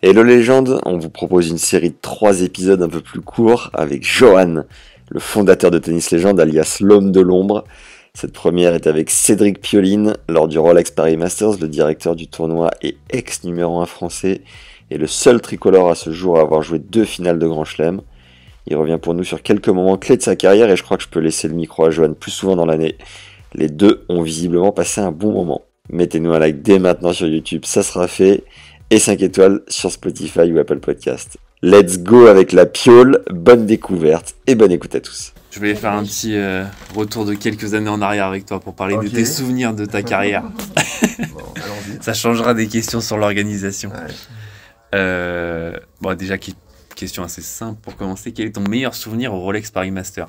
Hello légende, on vous propose une série de 3 épisodes un peu plus courts avec Johan, le fondateur de Tennis Légende alias l'homme de l'ombre. Cette première est avec Cédric Pioline lors du Rolex Paris Masters, le directeur du tournoi et ex numéro 1 français et le seul tricolore à ce jour à avoir joué 2 finales de Grand Chelem. Il revient pour nous sur quelques moments clés de sa carrière et je crois que je peux laisser le micro à Johan plus souvent dans l'année. Les deux ont visiblement passé un bon moment. Mettez-nous un like dès maintenant sur YouTube, ça sera fait. Et 5 étoiles sur Spotify ou Apple Podcast. Let's go avec la piole, bonne découverte et bonne écoute à tous. Je voulais faire un petit retour de quelques années en arrière avec toi pour parler de tes souvenirs de ta carrière. Bon, allons-y. Ça changera des questions sur l'organisation. Ouais. Bon, déjà, question assez simple pour commencer. Quel est ton meilleur souvenir au Rolex Paris Master?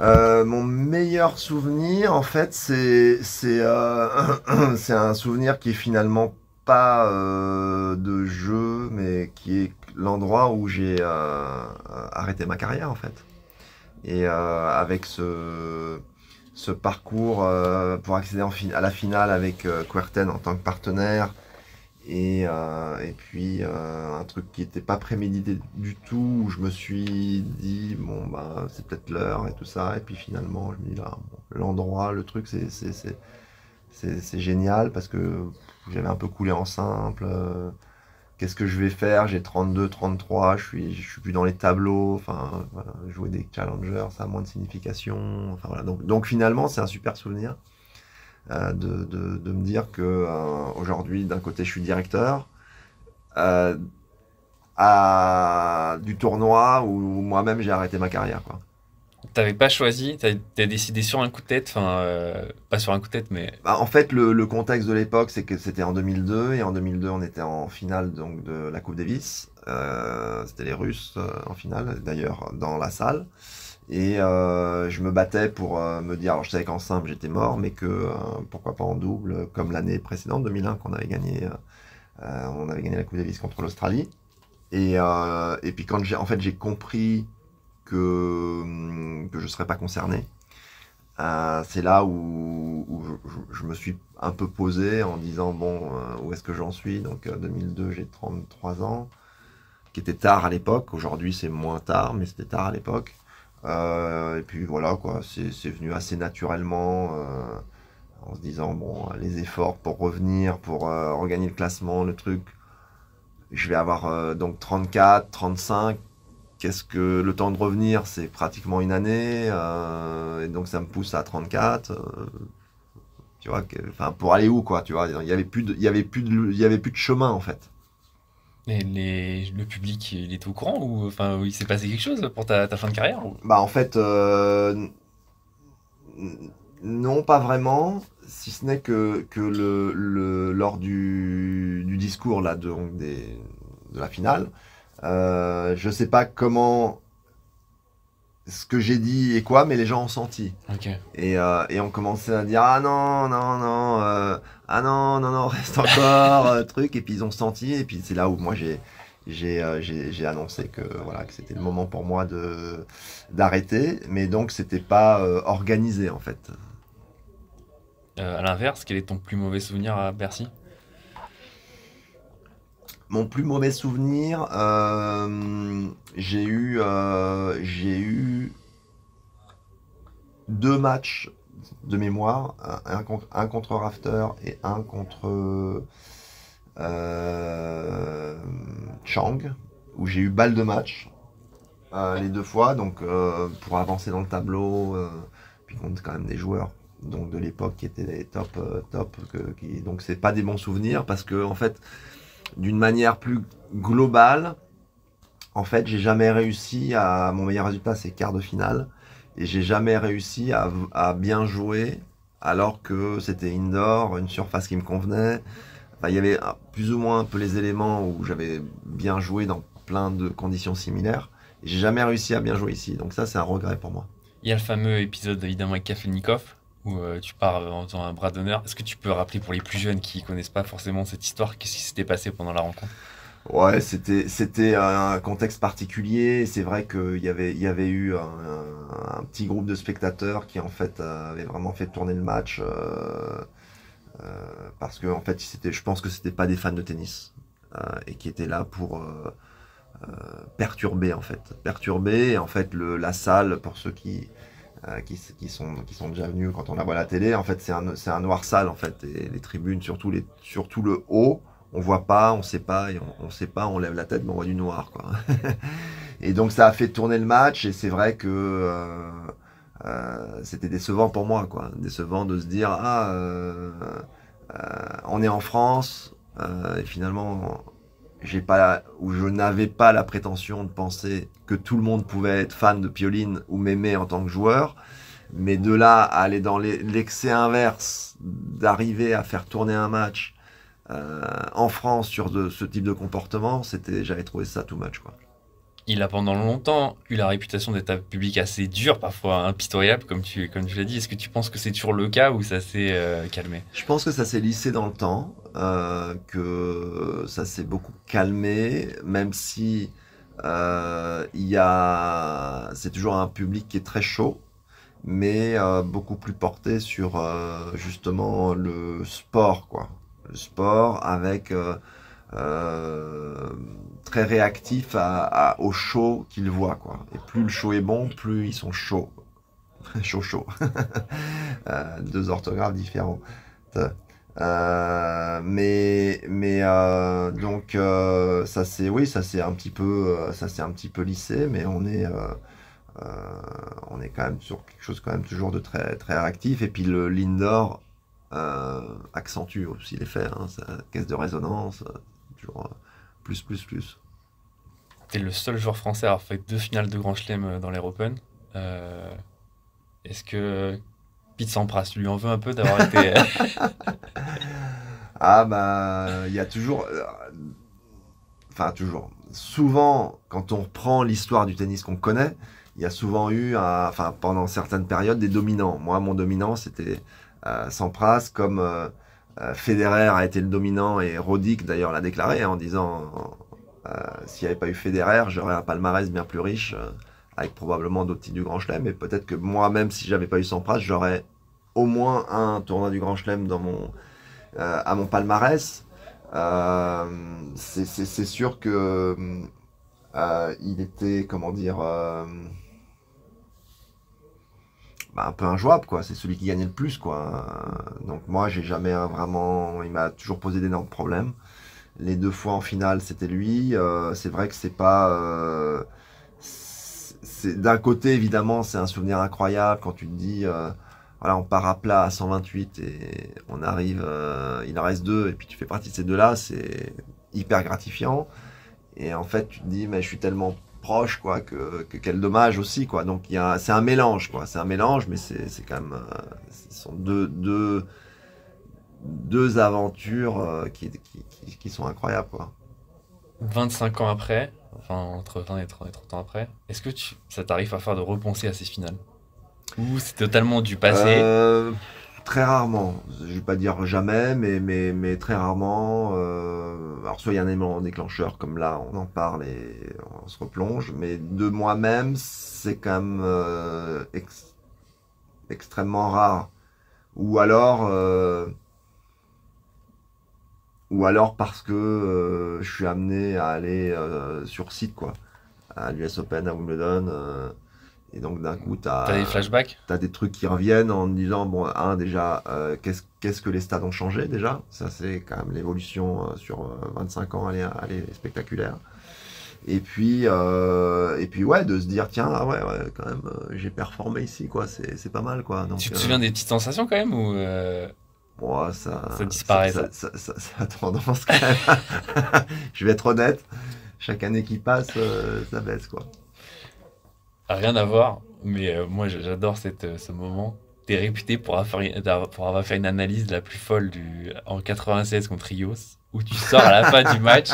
Mon meilleur souvenir, en fait, c'est un souvenir qui est finalement pas de jeu, mais qui est l'endroit où j'ai arrêté ma carrière, en fait. Et avec ce parcours pour accéder à la finale avec Kuerten en tant que partenaire, et puis un truc qui n'était pas prémédité du tout, où je me suis dit, bon, bah, c'est peut-être l'heure et tout ça. Et puis finalement, je me dis, là, bon, l'endroit, le truc, c'est génial parce que j'avais un peu coulé en simple. Qu'est-ce que je vais faire? J'ai 32, 33, je suis plus dans les tableaux. Enfin, voilà, jouer des challengers, ça a moins de signification. Enfin, voilà. Donc finalement, c'est un super souvenir. De me dire que aujourd'hui, d'un côté, je suis directeur du tournoi où moi-même j'ai arrêté ma carrière, quoi. T'avais pas choisi, t'as décidé sur un coup de tête, enfin, pas sur un coup de tête, mais... Bah, en fait, le contexte de l'époque, c'est que c'était en 2002, et en 2002, on était en finale donc, de la Coupe Davis. C'était les Russes en finale, d'ailleurs, dans la salle. Et je me battais pour me dire, alors je savais qu'en simple j'étais mort, mais que pourquoi pas en double, comme l'année précédente, 2001, qu'on avait gagné, on avait gagné la Coupe Davis contre l'Australie. Et puis quand j'ai compris que je ne serais pas concerné, c'est là où je me suis un peu posé en disant, bon, où est-ce que j'en suis? Donc 2002, j'ai 33 ans, qui était tard à l'époque. Aujourd'hui, c'est moins tard, mais c'était tard à l'époque. Et puis voilà, quoi, c'est venu assez naturellement, en se disant, bon, les efforts pour revenir, pour regagner le classement, le truc, je vais avoir donc 34, 35. Qu'est-ce que le temps de revenir, c'est pratiquement une année, et donc ça me pousse à 34. Tu vois, enfin, pour aller où, quoi, tu vois, il y avait plus de chemin, en fait. Et le public, il était au courant ou enfin, il s'est passé quelque chose pour ta fin de carrière ou... Bah, en fait, non, pas vraiment, si ce n'est que lors du discours là, de la finale, je sais pas comment, ce que j'ai dit et quoi, mais les gens ont senti. Ok. Et on commençait à dire, ah non, non, non, ah non, non, non, reste encore, truc, et puis ils ont senti, et puis c'est là où moi j'ai annoncé que voilà, que c'était le moment pour moi d'arrêter, mais donc c'était pas organisé, en fait. À l'inverse, quel est ton plus mauvais souvenir à Bercy? Mon plus mauvais souvenir, j'ai eu 2 matchs de mémoire, un contre Rafter et un contre Chang, où j'ai eu balle de match les 2 fois, donc pour avancer dans le tableau, puis contre quand même des joueurs donc de l'époque qui étaient des top, donc c'est pas des bons souvenirs parce que en fait, d'une manière plus globale, en fait, j'ai jamais réussi mon meilleur résultat, c'est quart de finale, et j'ai jamais réussi à bien jouer alors que c'était indoor, une surface qui me convenait. Enfin, il y avait plus ou moins un peu les éléments où j'avais bien joué dans plein de conditions similaires. Et j'ai jamais réussi à bien jouer ici. Donc ça, c'est un regret pour moi. Il y a le fameux épisode évidemment avec Kafelnikov où tu pars en faisant un bras d'honneur. Est-ce que tu peux rappeler pour les plus jeunes qui connaissent pas forcément cette histoire, qu'est-ce qui s'était passé pendant la rencontre? Ouais, c'était un contexte particulier. C'est vrai qu'il y avait eu un petit groupe de spectateurs qui en fait avait vraiment fait tourner le match parce que en fait je pense que c'était pas des fans de tennis. et qui était là pour perturber en fait. Perturber, en fait, la salle, pour ceux qui sont déjà venus quand on la voit à la télé, en fait, c'est un noir sale, en fait. Et les tribunes, surtout le haut, on voit pas, on sait pas, et on sait pas, on lève la tête, mais on voit du noir, quoi. Et donc, ça a fait tourner le match, et c'est vrai que c'était décevant pour moi, quoi. Décevant de se dire, on est en France, et finalement, je n'avais pas la prétention de penser que tout le monde pouvait être fan de Pioline ou m'aimer en tant que joueur, mais de là à aller dans l'excès inverse, d'arriver à faire tourner un match en France sur ce type de comportement, j'avais trouvé ça too much, quoi. Il a pendant longtemps eu la réputation d'être un public assez dur, parfois impitoyable, comme tu l'as dit. Est-ce que tu penses que c'est toujours le cas ou ça s'est calmé? Je pense que ça s'est lissé dans le temps, que ça s'est beaucoup calmé, même si c'est toujours un public qui est très chaud, mais beaucoup plus porté sur justement le sport, quoi. Le sport avec très réactif au show qu'ils voient, quoi. Et plus le show est bon, plus ils sont chauds. Chaud. Deux orthographes différents. Donc ça s'est un petit peu lissé, mais on est quand même sur quelque chose quand même toujours de très très réactif. Et puis le Lindor accentue aussi l'effet, hein, sa caisse de résonance, toujours plus. T'es le seul joueur français à avoir fait 2 finales de Grand Chelem dans l'Air Open. Est-ce que Pete Sampras, tu lui en veux un peu d'avoir été... Ah bah, il y a toujours... Enfin, toujours. Souvent, quand on reprend l'histoire du tennis qu'on connaît, il y a souvent eu, pendant certaines périodes, des dominants. Moi, mon dominant, c'était Sampras, comme Federer a été le dominant, et Roddick, d'ailleurs, l'a déclaré en disant s'il n'y avait pas eu Federer, j'aurais un palmarès bien plus riche, avec probablement d'autres titres du Grand Chelem, et peut-être que moi-même, si j'avais pas eu Sampras, j'aurais au moins un tournoi du Grand Chelem à mon palmarès. C'est sûr que il était, comment dire, un peu injouable, quoi. C'est celui qui gagnait le plus, quoi. Donc moi, j'ai jamais vraiment... Il m'a toujours posé d'énormes problèmes. Les 2 fois en finale, c'était lui. C'est vrai que c'est pas... d'un côté, évidemment, c'est un souvenir incroyable quand tu te dis, voilà, on part à plat à 128 et on arrive, il en reste 2 et puis tu fais partie de ces 2-là, c'est hyper gratifiant. Et en fait, tu te dis, mais je suis tellement proche, quoi, que quel dommage aussi, quoi. Donc c'est un mélange, quoi. C'est un mélange, mais c'est quand même, ce sont deux aventures qui sont incroyables, quoi. 25 ans après, enfin entre 20 et 30 ans après, est-ce que ça t'arrive à faire de repenser à ces finales? Ou c'est totalement du passé? Très rarement. Je vais pas dire jamais, mais très rarement. Alors soit il y a un élément déclencheur, comme là, on en parle et on se replonge, mais de moi-même, c'est quand même extrêmement rare. Ou alors parce que je suis amené à aller sur site, quoi, à l'US Open, à Wimbledon, et donc d'un coup T'as des flashbacks? t'as des trucs qui reviennent en te disant, bon, déjà, qu'est-ce que les stades ont changé, déjà, ça c'est quand même l'évolution sur 25 ans, elle est spectaculaire. Et puis ouais, de se dire, tiens, ah ouais, quand même, j'ai performé ici, quoi, c'est pas mal, quoi. Donc, Tu te souviens des petites sensations quand même ou bon, ça disparaît, ça? ça a tendance quand même. Je vais être honnête, chaque année qui passe, ça baisse, quoi. Rien à voir, mais moi j'adore ce moment. T'es réputé pour avoir fait une analyse la plus folle en 96 contre Rios, où tu sors à la fin du match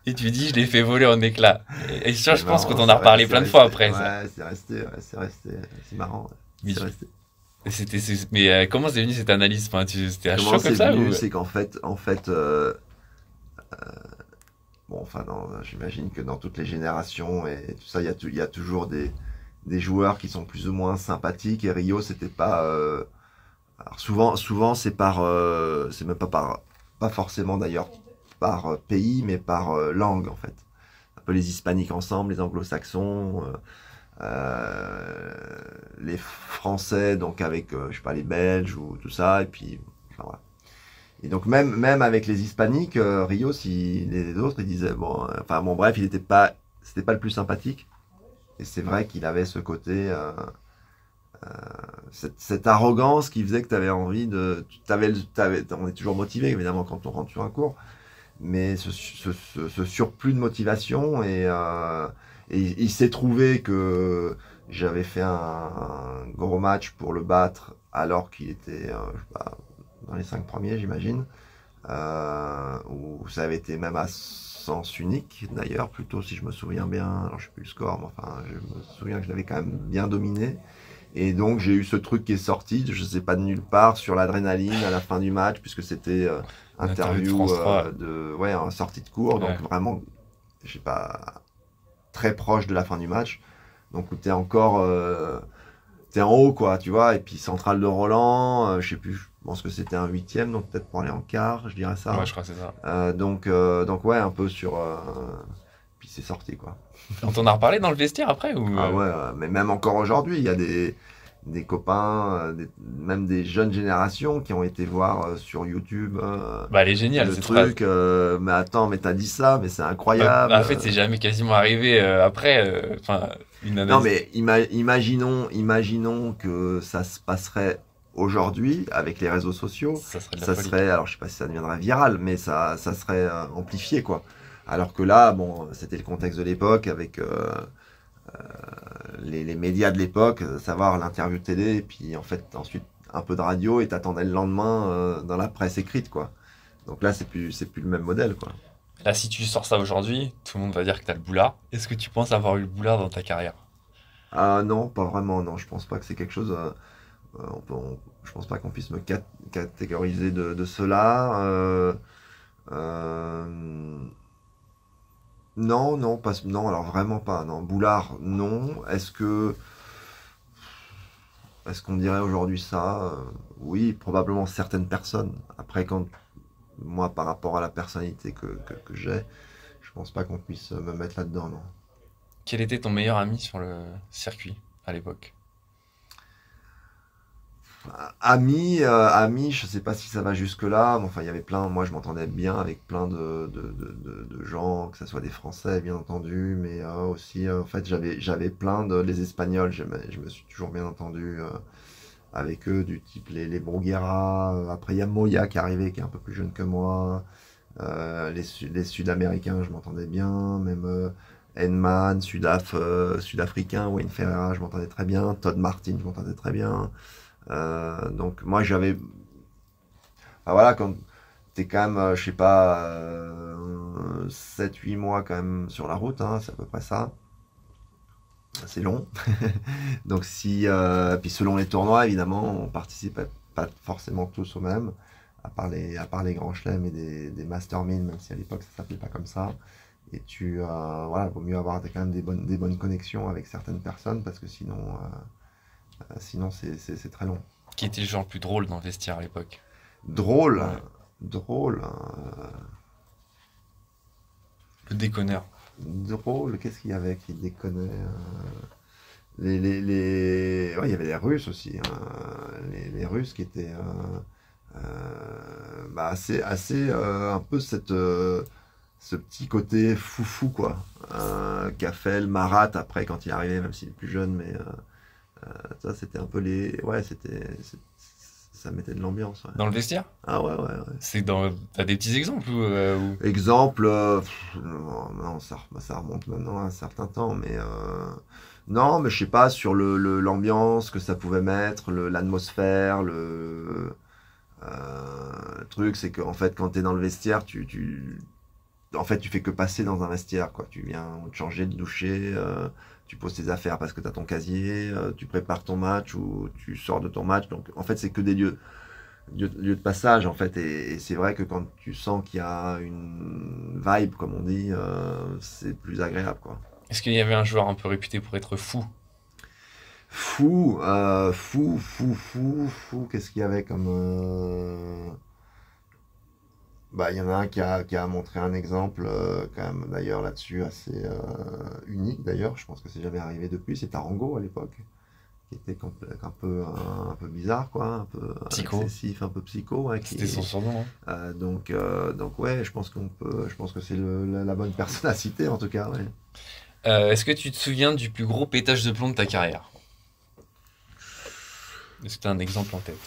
et tu dis je l'ai fait voler en éclats. Et ça, je pense qu'on en a reparlé plein de fois après. Ouais, c'est resté, c'est marrant. Mais, C'est resté. mais comment c'est venu cette analyse? Enfin, c'était à chaud comme ça ou... C'est qu'en fait, bon, enfin, j'imagine que dans toutes les générations et tout ça, il y a toujours des joueurs qui sont plus ou moins sympathiques. Et Rio, c'était pas. Alors souvent, c'est même pas forcément d'ailleurs par pays, mais par langue, en fait. Un peu les hispaniques ensemble, les anglo-saxons, les français, donc avec, je sais pas, les belges ou tout ça, et puis, enfin, voilà. Et donc, même avec les hispaniques, Rios, les autres, ils disaient, bon, enfin, bon, bref, c'était pas le plus sympathique. Et c'est vrai qu'il avait ce côté, cette arrogance qui faisait que tu avais envie de. On est toujours motivé, évidemment, quand on rentre sur un cours, mais ce surplus de motivation, et il s'est trouvé que j'avais fait un gros match pour le battre alors qu'il était je sais pas, dans les 5 premiers, j'imagine, où ça avait été même à sens unique, d'ailleurs, plutôt si je me souviens bien. Alors, je sais plus le score, mais enfin, je me souviens que je l'avais quand même bien dominé. Et donc j'ai eu ce truc qui est sorti, je sais pas de nulle part, sur l'adrénaline à la fin du match, puisque c'était interview en sortie de cours, donc vraiment, je sais pas, très proche de la fin du match. Donc où t'es encore, t'es en haut quoi, tu vois. Et puis Centrale de Roland, je sais plus, je pense que c'était un 8e, donc peut-être pour aller en quart, je dirais ça. Ouais, je crois que c'est ça. Donc ouais, un peu sur, puis c'est sorti quoi. On t'en a reparlé dans le vestiaire après ou Ah ouais, mais même encore aujourd'hui, il y a des copains, même des jeunes générations qui ont été voir sur YouTube Bah, elle est géniale le cette truc. Mais attends, mais t'as dit ça, mais c'est phrase. incroyable. En fait, c'est jamais quasiment arrivé après. Enfin, une Non, analyse. mais imaginons que ça se passerait aujourd'hui avec les réseaux sociaux. Ça serait de la Ça folie. serait, alors je sais pas si ça deviendrait viral, mais ça serait amplifié quoi. Alors que là, bon, c'était le contexte de l'époque avec les médias de l'époque, savoir l'interview télé, et puis en fait ensuite un peu de radio, et t'attendais le lendemain dans la presse écrite quoi. Donc là c'est plus le même modèle quoi. Là, si tu sors ça aujourd'hui, tout le monde va dire que t'as le boulard. Est-ce que tu penses avoir eu le boulard dans ta carrière? Ah non, pas vraiment, non, je pense pas que c'est quelque chose, je pense pas qu'on puisse me catégoriser de cela. Euh, non, non, pas, non, alors vraiment pas, non, Boulard, non. Est-ce qu'on dirait aujourd'hui ça? Oui, probablement certaines personnes. Après, moi, par rapport à la personnalité que j'ai, je pense pas qu'on puisse me mettre là-dedans, non. Quel était ton meilleur ami sur le circuit à l'époque? Ami, je sais pas si ça va jusque-là, mais enfin, il y avait plein, moi je m'entendais bien avec plein de gens, que ce soit des Français, bien entendu, mais aussi, en fait, j'avais plein les Espagnols, je me suis toujours bien entendu avec eux, du type les Bruguera. Après, il y a Moya qui est arrivé, qui est un peu plus jeune que moi. Les Sud-Américains, je m'entendais bien. Même Henman, Sud-Africain, Wayne Ferreira, je m'entendais très bien. Todd Martin, je m'entendais très bien. Donc, moi, j'avais. Ah, voilà, quand t'es quand même, je sais pas, 7-8 mois quand même sur la route, hein, c'est à peu près ça. C'est long. Donc si, puis selon les tournois, évidemment, on participait pas forcément tous au même, à part les grands chelems et des masterminds, même si à l'époque ça s'appelait pas comme ça. Et voilà, vaut mieux avoir quand même des bonnes connexions avec certaines personnes, parce que sinon c'est très long. Qui était le genre le plus drôle dans le vestiaire à l'époque? Drôle, Ouais. drôle, Le déconneur. drôle. Qu'est-ce qu'il y avait qui déconnait? Ouais, il y avait les Russes aussi, hein. Les Russes qui étaient assez un peu ce petit côté foufou quoi. Qu'a fait le Marat après quand il est arrivé, même s'il est plus jeune, mais ça c'était un peu ça mettait de l'ambiance. Ouais. Dans le vestiaire? Ah ouais, ouais, ouais. T'as des petits exemples Exemple, non, ça remonte maintenant à un certain temps, mais non, mais je sais pas, sur l'ambiance que ça pouvait mettre, l'atmosphère, le truc, c'est qu'en fait, quand t'es dans le vestiaire, en fait, tu fais que passer dans un vestiaire, quoi. Tu viens te changer, te doucher, tu poses tes affaires parce que t'as ton casier, tu prépares ton match ou tu sors de ton match. Donc, en fait, c'est que des lieux de passage, en fait. Et c'est vrai que quand tu sens qu'il y a une vibe, comme on dit, c'est plus agréable, quoi. Est-ce qu'il y avait un joueur un peu réputé pour être fou? Fou, qu'est-ce qu'il y avait comme. Bah, il y en a un qui a montré un exemple, quand même, d'ailleurs, là-dessus, assez unique, d'ailleurs. Je pense que c'est jamais arrivé depuis. C'est Tarango, à l'époque, qui était un peu bizarre, quoi, un peu Psycho. excessif, un peu psycho, ouais, C'était son surnom. Hein. donc ouais, je pense que c'est la bonne personne à citer, en tout cas, ouais. Est-ce que tu te souviens du plus gros pétage de plomb de ta carrière? Est-ce que tu as un exemple en tête?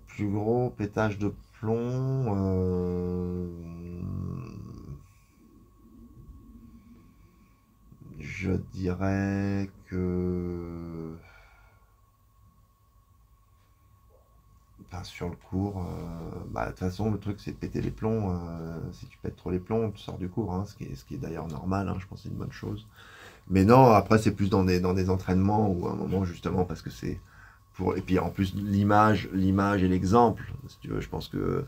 Plus gros pétage de plomb, je dirais que enfin, sur le cours, bah, de toute façon, le truc c'est de péter les plombs. Si tu pètes trop les plombs, tu sors du cours, hein, ce qui est d'ailleurs normal, hein, je pense que c'est une bonne chose. Mais non, après, c'est plus dans des entraînements ou à un moment, justement, parce que c'est pour. Et puis en plus, l'image et l'exemple, si tu veux, je pense que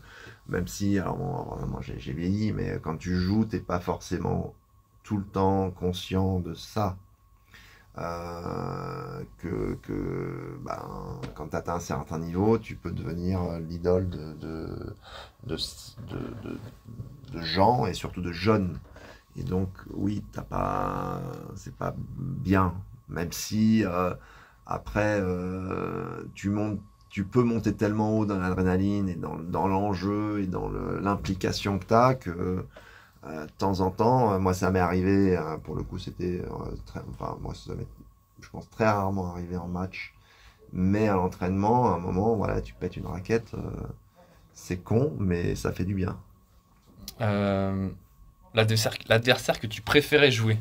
même si, alors moi, j'ai vieilli, mais quand tu joues, t'es pas forcément tout le temps conscient de ça. Ben, quand tu atteins un certain niveau, tu peux devenir l'idole de, de, de gens et surtout de jeunes. Et donc, oui, c'est pas bien. Même si après, tu peux monter tellement haut dans l'adrénaline et dans l'enjeu et dans l'implication que tu as que de temps en temps, moi ça m'est arrivé, pour le coup c'était enfin moi ça m'est, je pense très rarement arrivé en match, mais à l'entraînement, à un moment, voilà, tu pètes une raquette, c'est con, mais ça fait du bien. Euh, l'adversaire que tu préférais jouer?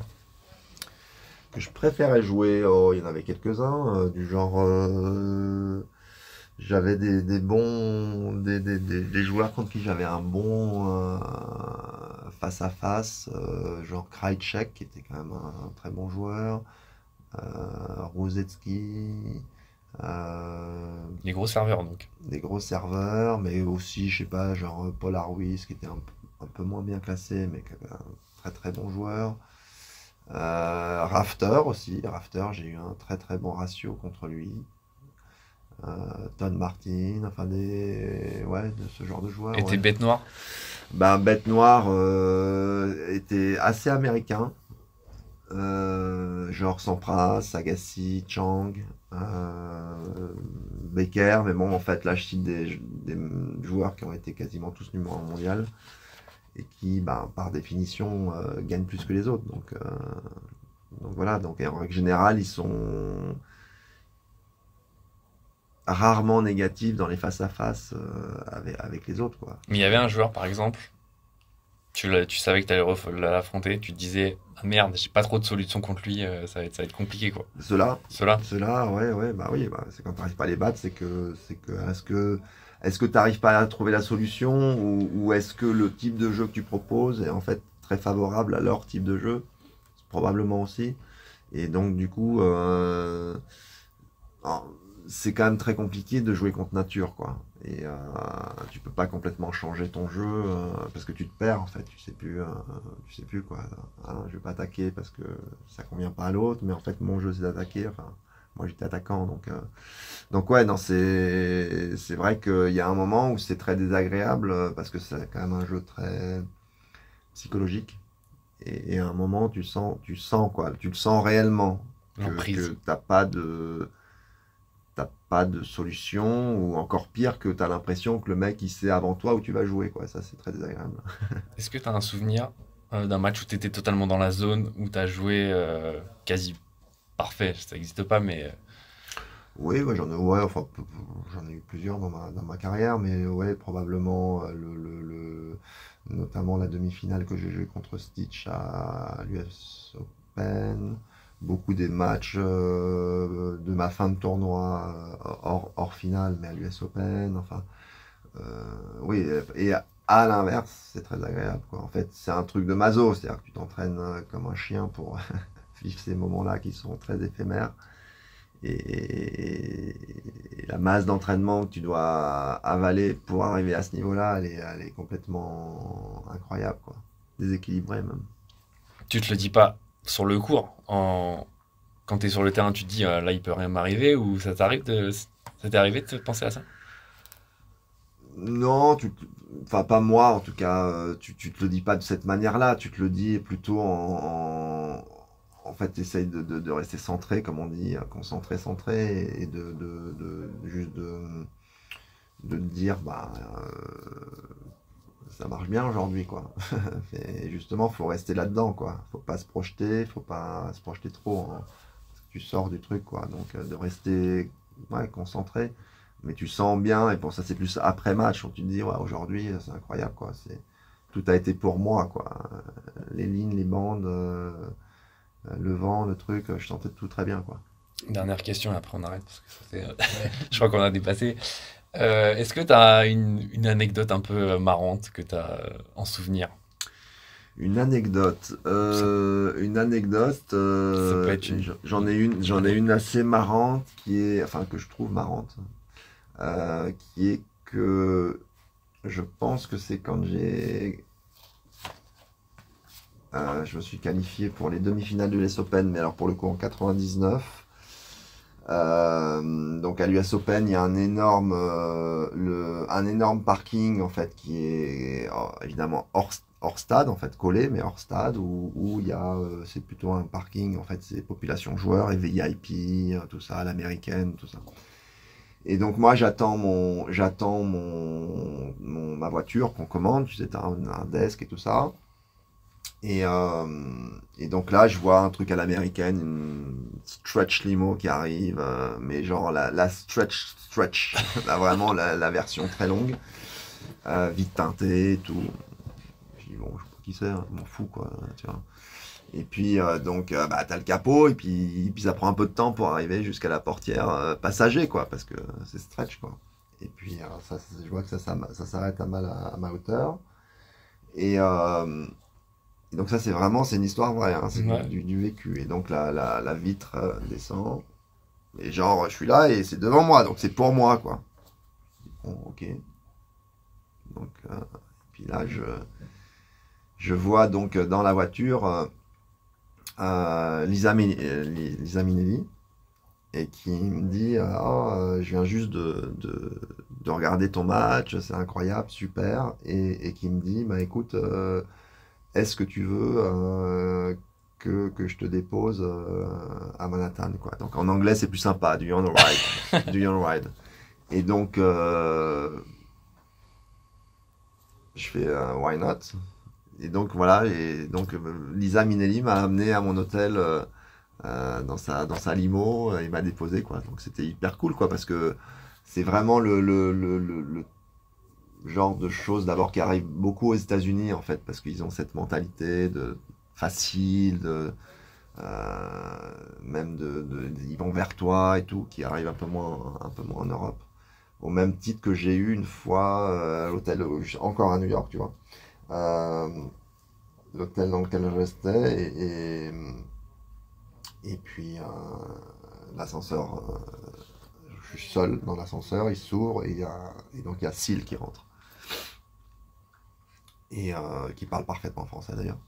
Que je préférais jouer, oh, il y en avait quelques-uns, du genre, j'avais des bons, des joueurs contre qui j'avais un bon face à face, genre Krajicek, qui était quand même un très bon joueur, Rosecki, Les gros serveurs, donc. des gros serveurs, mais aussi, je sais pas, genre Paul Arwis, qui était un peu moins bien classé, mais qui avait un très très bon joueur. Rafter aussi, Rafter, j'ai eu un très très bon ratio contre lui. Todd Martin, enfin ouais, de ce genre de joueurs, Et tes ouais. bêtes noires? Ben, Bête Noire était assez américain. Genre Sampras, Agassi, Chang, Becker, mais bon, en fait, là, je cite des joueurs qui ont été quasiment tous numéro 1 mondial et qui, ben, par définition, gagnent plus que les autres. Donc voilà, donc en règle générale, ils sont rarement négatifs dans les face-à-face avec les autres, quoi. Mais il y avait un joueur, par exemple, tu savais que tu allais l'affronter, tu te disais, ah merde, j'ai pas trop de solutions contre lui, ça va être compliqué, quoi. Ceux-là, Cela? ceux-là, ouais, ouais, bah oui, bah, c'est quand tu n'arrives pas à les battre, est-ce que tu n'arrives pas à trouver la solution ou est-ce que le type de jeu que tu proposes est en fait très favorable à leur type de jeu? Probablement aussi. Et donc, du coup, alors, c'est quand même très compliqué de jouer contre nature, quoi. Et tu peux pas complètement changer ton jeu parce que tu te perds en fait. Tu sais plus quoi. Ah, je vais pas attaquer parce que ça convient pas à l'autre, mais en fait mon jeu c'est d'attaquer. Enfin, moi j'étais attaquant, donc ouais, non, c'est vrai qu'il y a un moment où c'est très désagréable parce que c'est quand même un jeu très psychologique. Et à un moment tu sens quoi, tu le sens réellement L'emprise. que t'as pas de solution, ou encore pire, que t'as l'impression que le mec il sait avant toi où tu vas jouer, quoi. Ça, c'est très désagréable. Est-ce que tu as un souvenir d'un match où tu étais totalement dans la zone, où tu as joué quasi parfait? Ça n'existe pas, mais Oui, ouais, ouais, enfin, j'en ai eu plusieurs dans ma carrière, mais ouais, probablement notamment la demi-finale que j'ai joué contre Stitch à l'US Open, beaucoup des matchs de ma fin de tournoi hors finale, mais à l'US Open, enfin, oui, et à l'inverse, c'est très agréable, quoi. En fait, c'est un truc de maso, c'est-à-dire que tu t'entraînes comme un chien pour vivre ces moments-là qui sont très éphémères. Et la masse d'entraînement que tu dois avaler pour arriver à ce niveau-là, elle est complètement incroyable, quoi. Déséquilibrée même. tu te le dis pas sur le court. Quand tu es sur le terrain, tu te dis là, il peut rien m'arriver, ou ça t'arrive de Ça t'est arrivé de te penser à ça? Non, enfin pas moi en tout cas, tu te le dis pas de cette manière-là, tu te le dis plutôt en fait, t'essayes de rester centré, comme on dit, concentré, centré, et juste de te dire, bah, ça marche bien aujourd'hui, quoi. Et justement, faut rester là-dedans, quoi. Faut pas se projeter, faut pas se projeter trop, hein. Tu sors du truc, quoi. Donc, de rester, ouais, concentré. Mais tu sens bien, et pour ça, c'est plus après match, où tu te dis, ouais, aujourd'hui, c'est incroyable, quoi. Tout a été pour moi, quoi. Les lignes, les bandes, le vent, le truc, je sentais tout très bien, quoi. Dernière question, et après on arrête, parce que je crois qu'on a dépassé. Est-ce que tu as une anecdote un peu marrante que tu as en souvenir? Une anecdote, Ça peut être j'en ai une assez marrante enfin que je trouve marrante, qui est que je pense que c'est quand je me suis qualifié pour les demi-finales de l'US Open, mais alors pour le coup en 99. Donc à l'US Open, il y a un énorme parking en fait qui est évidemment hors stade en fait, collé mais hors stade, où il y a c'est plutôt un parking en fait, c'est population joueurs et VIP, tout ça, à l'américaine, tout ça. Et donc moi j'attends ma voiture qu'on commande, tu sais, t'as un desk et tout ça. Et donc là, je vois un truc à l'américaine, une stretch limo qui arrive, mais genre la stretch, là, vraiment la version très longue, vite teintée et tout. Je dis bon, je sais pas qui c'est, hein, je m'en fous quoi, tu vois. Et puis donc bah, t'as le capot et puis ça prend un peu de temps pour arriver jusqu'à la portière passager quoi, parce que c'est stretch quoi. Et puis je vois que ça s'arrête à ma hauteur. Et donc ça c'est une histoire vraie, hein, c'est Ouais. du vécu. Et donc la vitre descend, et genre je suis là et c'est devant moi, donc c'est pour moi quoi. Bon, ok. Donc puis là je vois donc dans la voiture Lisa Minnelli, et qui me dit je viens juste de regarder ton match, c'est incroyable, super, et qui me dit bah écoute, est-ce que tu veux que je te dépose à Manhattan quoi. Donc en anglais c'est plus sympa, do you wanna ride? Do you wanna ride? Et donc je fais why not? Et donc voilà, et donc Lisa Minnelli m'a amené à mon hôtel dans sa limo, il m'a déposé quoi. Donc c'était hyper cool quoi, parce que c'est vraiment le genre de choses d'abord qui arrivent beaucoup aux États-Unis en fait, parce qu'ils ont cette mentalité de facile, même ils vont vers toi et tout, qui arrive un peu moins en Europe. Au même titre que j'ai eu une fois à l'hôtel, encore à New York, tu vois. Euh, L'hôtel dans lequel je restais, et puis l'ascenseur, je suis seul dans l'ascenseur, il s'ouvre et donc il y a Syl qui rentre, et qui parle parfaitement français d'ailleurs,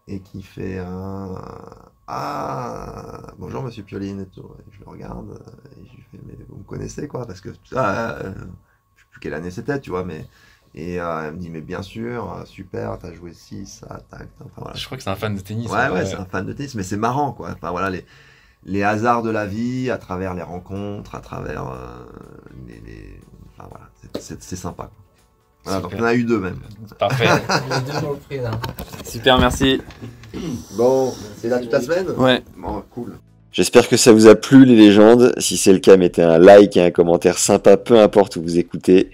et qui fait bonjour monsieur Pioline et tout. Et je le regarde et je lui fais mais vous me connaissez quoi, parce que je sais plus quelle année c'était, tu vois, mais et elle me dit mais bien sûr, super, t'as joué 6 ça, tac, enfin voilà. Je crois que c'est un fan de tennis. Ouais, c'est un fan de tennis, mais c'est marrant, quoi. Enfin, voilà, les hasards de la vie, à travers les rencontres, à travers enfin, voilà, c'est sympa, quoi. Voilà, donc Super. on a eu deux même. Parfait. Les deux pour le prix, là. Super, merci. Bon, c'est là toute la semaine? Ouais. Bon, cool. J'espère que ça vous a plu les légendes. Si c'est le cas, mettez un like et un commentaire sympa, peu importe où vous écoutez.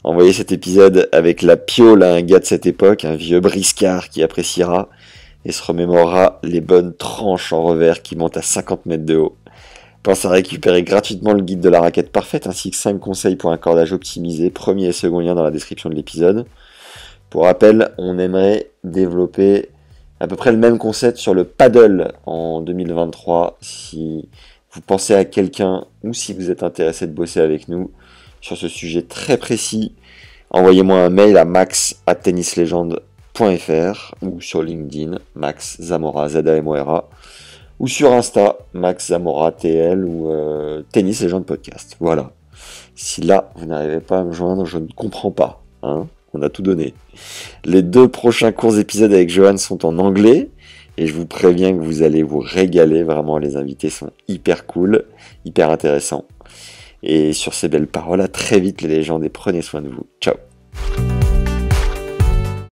Envoyez cet épisode avec la piole à un gars de cette époque, un vieux briscard qui appréciera et se remémorera les bonnes tranches en revers qui montent à 50 mètres de haut. Pensez à récupérer gratuitement le guide de la raquette parfaite ainsi que 5 conseils pour un cordage optimisé, premier et second lien dans la description de l'épisode. Pour rappel, on aimerait développer à peu près le même concept sur le paddle en 2023. Si vous pensez à quelqu'un ou si vous êtes intéressé de bosser avec nous sur ce sujet très précis, envoyez-moi un mail à max@tennislegende.fr ou sur LinkedIn, Max Zamora, Zamora. ou sur Insta, Max Zamora TL ou Tennis Légende Podcast. Voilà. Si là, vous n'arrivez pas à me joindre, je ne comprends pas. Hein, on a tout donné. Les 2 prochains courts épisodes avec Johan sont en anglais. Et je vous préviens que vous allez vous régaler. Vraiment, les invités sont hyper cool, hyper intéressants. Et sur ces belles paroles, à très vite les légendes et prenez soin de vous. Ciao.